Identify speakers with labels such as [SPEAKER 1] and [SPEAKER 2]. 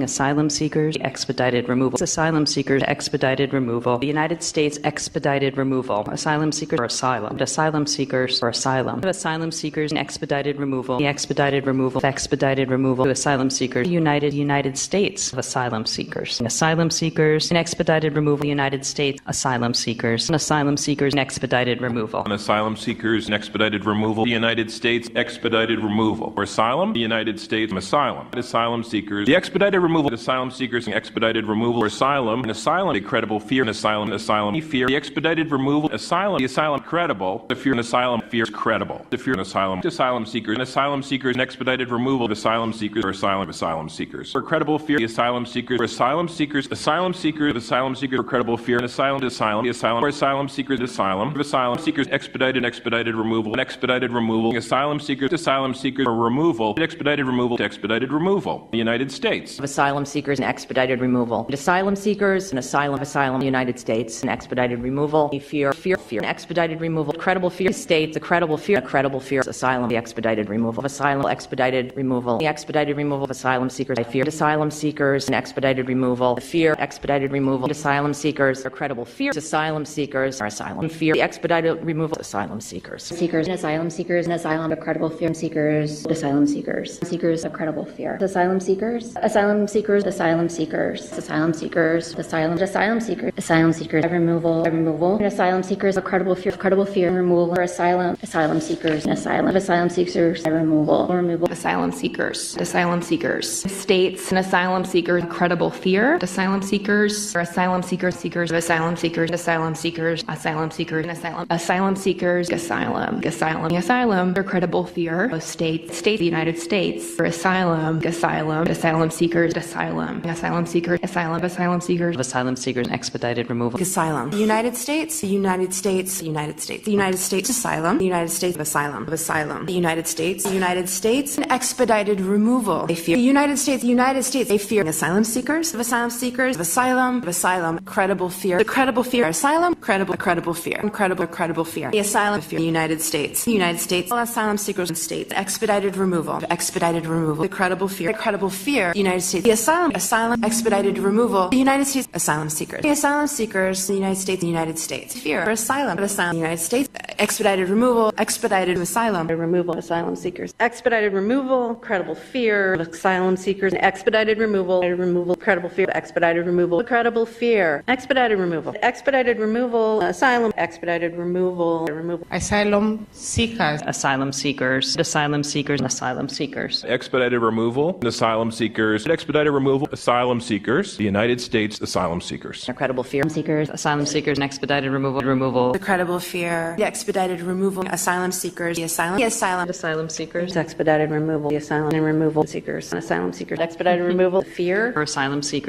[SPEAKER 1] Asylum seekers, expedited removal. Asylum seekers, expedited removal. The United States, expedited removal. Asylum seekers for asylum. Asylum seekers for asylum. Asylum seekers, expedited removal. The expedited removal. Expedited removal. Asylum seekers. United States. Asylum seekers. Asylum seekers, and expedited removal. United States. Asylum seekers. Asylum seekers, and expedited removal.
[SPEAKER 2] Asylum seekers, and expedited removal. The United States, expedited removal. For asylum, the United States, asylum. Asylum seekers, the expedited removal of asylum seekers and expedited removal for asylum, and asylum, a credible fear, and asylum, fear, the expedited removal, asylum, the asylum credible, the fear, and asylum, fear credible, the fear, and asylum seekers, and expedited removal of asylum seekers, or asylum seekers, for credible fear, the asylum seekers, for asylum seekers, for credible fear, and asylum, for asylum seekers, asylum seekers, expedited removal, and expedited removal, asylum seekers, for removal, expedited removal, the United States.
[SPEAKER 3] Asylum seekers and expedited removal. Asylum seekers and asylum, United States, and expedited removal. Fear, and expedited removal. Credible fear, states, a credible fear, asylum, the expedited removal of asylum, expedited removal. The expedited removal of asylum seekers, I fear. Asylum seekers and expedited removal. Fear, expedited removal. Asylum seekers, or credible fear. Asylum seekers, or asylum fear. The expedited removal of asylum seekers.
[SPEAKER 4] Seekers and asylum, a credible fear. Seekers, asylum seekers, a credible fear. Asylum seekers, asylum seekers, removal, and asylum seekers, a credible fear, removal, or asylum seekers, removal,
[SPEAKER 5] asylum seekers, states, and asylum seekers, credible fear, asylum seekers, or asylum seekers, asylum seekers, asylum, or credible fear, state, the United States, or asylum seekers, asylum seekers,
[SPEAKER 1] expedited removal.
[SPEAKER 6] Asylum. The United States, the United States, the United States, the United States, asylum, the United States, asylum, the United States, and expedited removal. They fear. The United States, they fear. Asylum seekers, asylum, credible fear, the credible fear, asylum, credible fear, credible fear. The asylum fear. The United States, all asylum seekers and states, expedited removal, the credible fear, the United States, the asylum, expedited removal, the United States, asylum seekers, the United States, fear, asylum, the United States, expedited removal, expedited asylum,
[SPEAKER 3] Removal, asylum seekers. Expedited removal, credible fear of asylum seekers. Expedited removal, credible fear, expedited removal, credible fear. Expedited removal, asylum, expedited removal.
[SPEAKER 7] Asylum seekers,
[SPEAKER 1] Asylum seekers, asylum seekers.
[SPEAKER 2] Expedited removal, asylum seekers, expedited removal, asylum seekers, the United States, asylum seekers.
[SPEAKER 3] Credible fear, seekers.
[SPEAKER 1] Asylum seekers and expedited removal.
[SPEAKER 6] The credible fear, the expedited removal, asylum seekers, the asylum
[SPEAKER 1] seekers.
[SPEAKER 3] Expedited removal, the asylum and removal seekers. Asylum seekers, expedited removal, fear.
[SPEAKER 1] For asylum seekers.